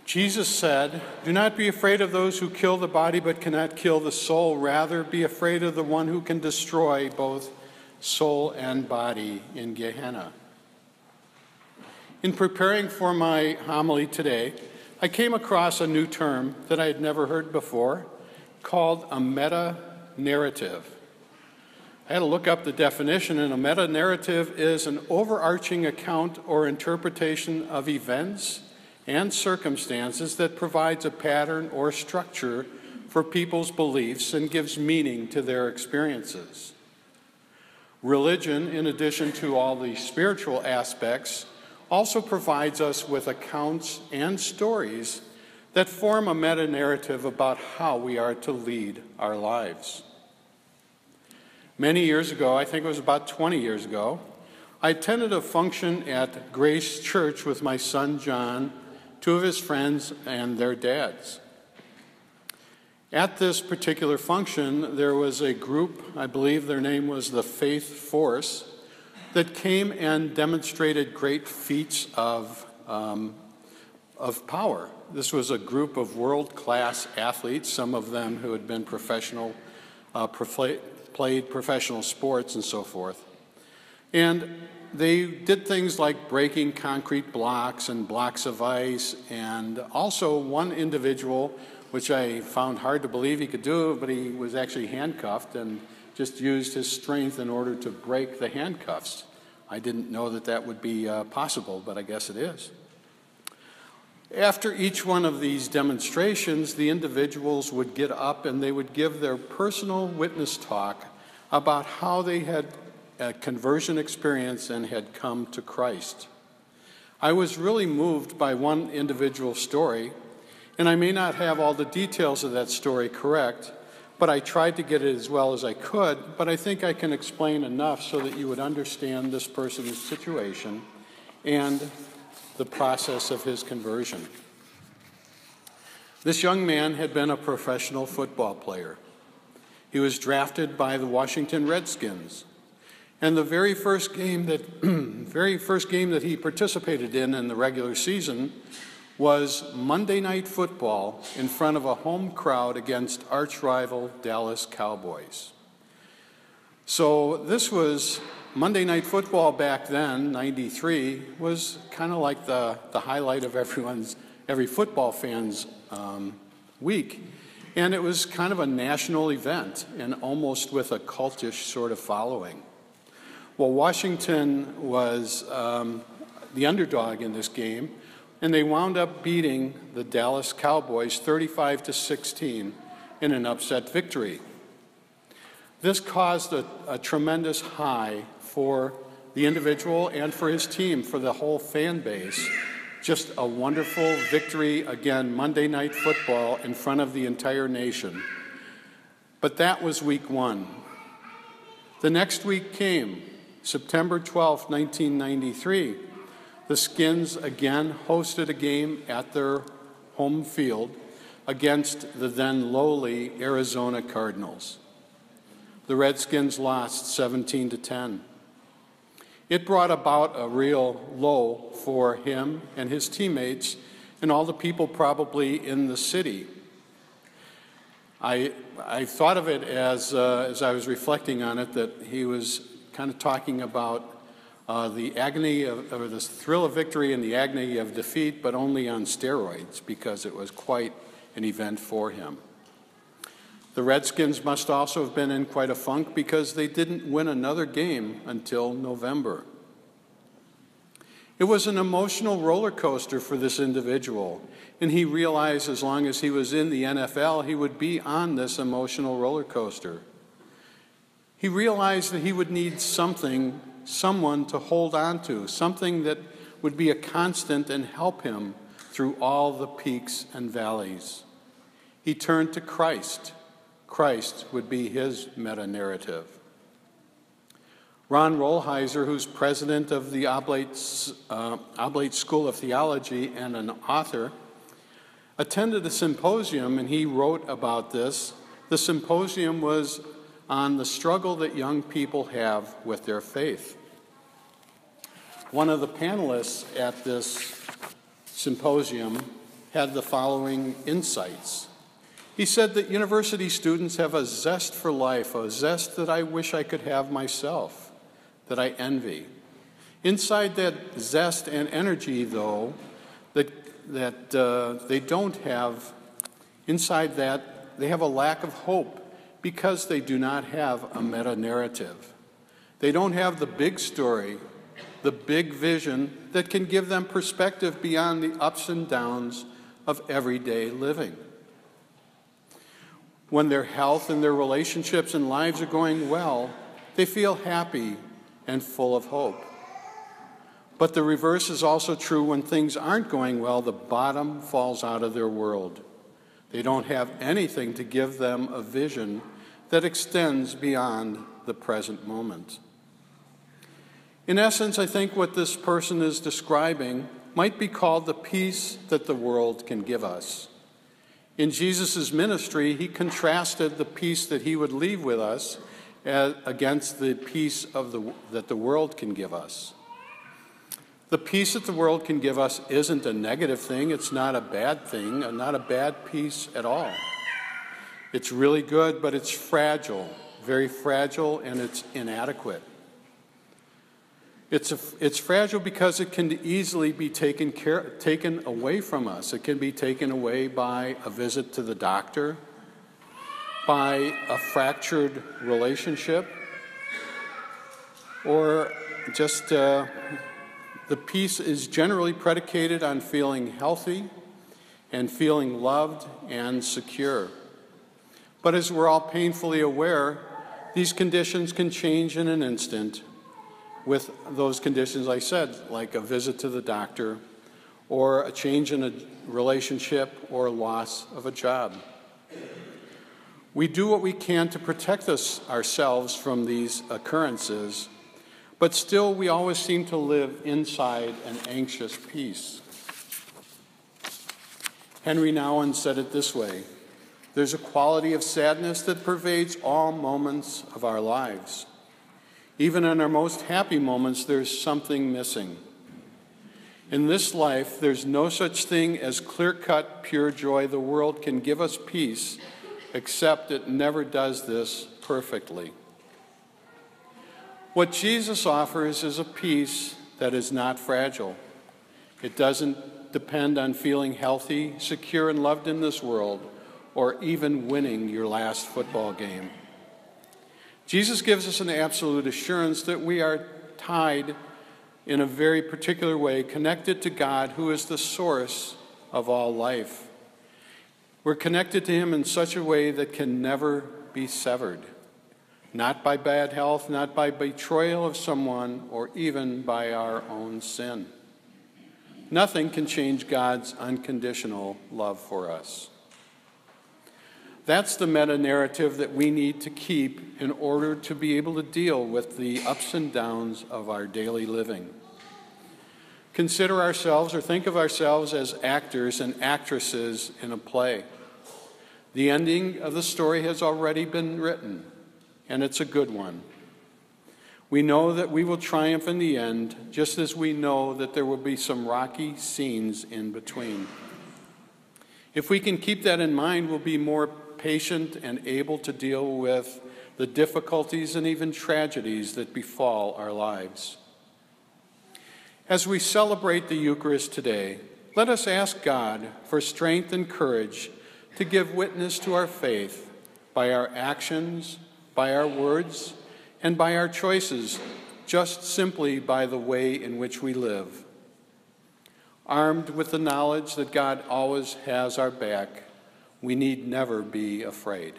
Jesus said, "Do not be afraid of those who kill the body but cannot kill the soul. Rather, be afraid of the one who can destroy both soul and body in Gehenna." In preparing for my homily today, I came across a new term that I had never heard before, called a meta-narrative. I had to look up the definition, and a meta-narrative is an overarching account or interpretation of events and circumstances that provides a pattern or structure for people's beliefs and gives meaning to their experiences. Religion, in addition to all the spiritual aspects, also provides us with accounts and stories that form a meta-narrative about how we are to lead our lives. Many years ago, I think it was about 20 years ago, I attended a function at Grace Church with my son John, two of his friends, and their dads. At this particular function, there was a group, I believe their name was the Faith Force, that came and demonstrated great feats of power. This was a group of world-class athletes, some of them who had been played professional sports and so forth. And they did things like breaking concrete blocks and blocks of ice, and also one individual, which I found hard to believe he could do, but he was actually handcuffed and just used his strength in order to break the handcuffs. I didn't know that that would be possible, but I guess it is. After each one of these demonstrations, the individuals would get up and they would give their personal witness talk about how they had a conversion experience and had come to Christ. I was really moved by one individual story, and I may not have all the details of that story correct, but I tried to get it as well as I could, but I think I can explain enough so that you would understand this person's situation and the process of his conversion. This young man had been a professional football player. He was drafted by the Washington Redskins. And the very first game that he participated in the regular season was Monday Night Football in front of a home crowd against arch-rival Dallas Cowboys. So this was Monday Night Football back then, 93, was kind of like the highlight of every football fan's week. And it was kind of a national event and almost with a cultish sort of following. Well, Washington was the underdog in this game, and they wound up beating the Dallas Cowboys 35-16 in an upset victory. This caused a tremendous high for the individual and for his team, for the whole fan base. Just a wonderful victory, again, Monday Night Football in front of the entire nation. But that was week one. The next week came, September 12, 1993. The Skins again hosted a game at their home field against the then lowly Arizona Cardinals. The Redskins lost 17-10. It brought about a real low for him and his teammates and all the people probably in the city. I thought of it as I was reflecting on it, that he was kind of talking about the agony or the thrill of victory and the agony of defeat, but only on steroids, because it was quite an event for him. The Redskins must also have been in quite a funk because they didn't win another game until November. It was an emotional roller coaster for this individual, and he realized as long as he was in the NFL, he would be on this emotional roller coaster. He realized that he would need someone to hold on to, something that would be a constant and help him through all the peaks and valleys. He turned to Christ. Christ would be his meta-narrative. Ron Rolheiser, who's president of the Oblate School of Theology and an author, attended a symposium, and he wrote about this. The symposium was on the struggle that young people have with their faith. One of the panelists at this symposium had the following insights. He said that university students have a zest for life, a zest that I wish I could have myself, that I envy. Inside that zest and energy, though, that they don't have, inside that, they have a lack of hope because they do not have a meta-narrative. They don't have the big story, the big vision that can give them perspective beyond the ups and downs of everyday living. When their health and their relationships and lives are going well, they feel happy and full of hope. But the reverse is also true. When things aren't going well, the bottom falls out of their world. They don't have anything to give them a vision that extends beyond the present moment. In essence, I think what this person is describing might be called the peace that the world can give us. In Jesus' ministry, he contrasted the peace that he would leave with us against the peace that the world can give us. The peace that the world can give us isn't a negative thing. It's not a bad thing, not a bad peace at all. It's really good, but it's fragile, very fragile, and it's inadequate. It's fragile because it can easily be taken away from us. It can be taken away by a visit to the doctor, by a fractured relationship, or just the peace is generally predicated on feeling healthy and feeling loved and secure. But as we're all painfully aware, these conditions can change in an instant with those conditions I said, like a visit to the doctor, or a change in a relationship, or a loss of a job. We do what we can to protect ourselves from these occurrences, but still we always seem to live inside an anxious peace. Henry Nouwen said it this way: there's a quality of sadness that pervades all moments of our lives. Even in our most happy moments, there's something missing. In this life, there's no such thing as clear-cut, pure joy. The world can give us peace, except it never does this perfectly. What Jesus offers is a peace that is not fragile. It doesn't depend on feeling healthy, secure, and loved in this world, or even winning your last football game. Jesus gives us an absolute assurance that we are tied in a very particular way, connected to God, who is the source of all life. We're connected to him in such a way that can never be severed, not by bad health, not by betrayal of someone, or even by our own sin. Nothing can change God's unconditional love for us. That's the meta-narrative that we need to keep in order to be able to deal with the ups and downs of our daily living. Consider ourselves, or think of ourselves, as actors and actresses in a play. The ending of the story has already been written, and it's a good one. We know that we will triumph in the end, just as we know that there will be some rocky scenes in between. If we can keep that in mind, we'll be more patient and able to deal with the difficulties and even tragedies that befall our lives. As we celebrate the Eucharist today, let us ask God for strength and courage to give witness to our faith by our actions, by our words, and by our choices, just simply by the way in which we live. Armed with the knowledge that God always has our back, we need never be afraid.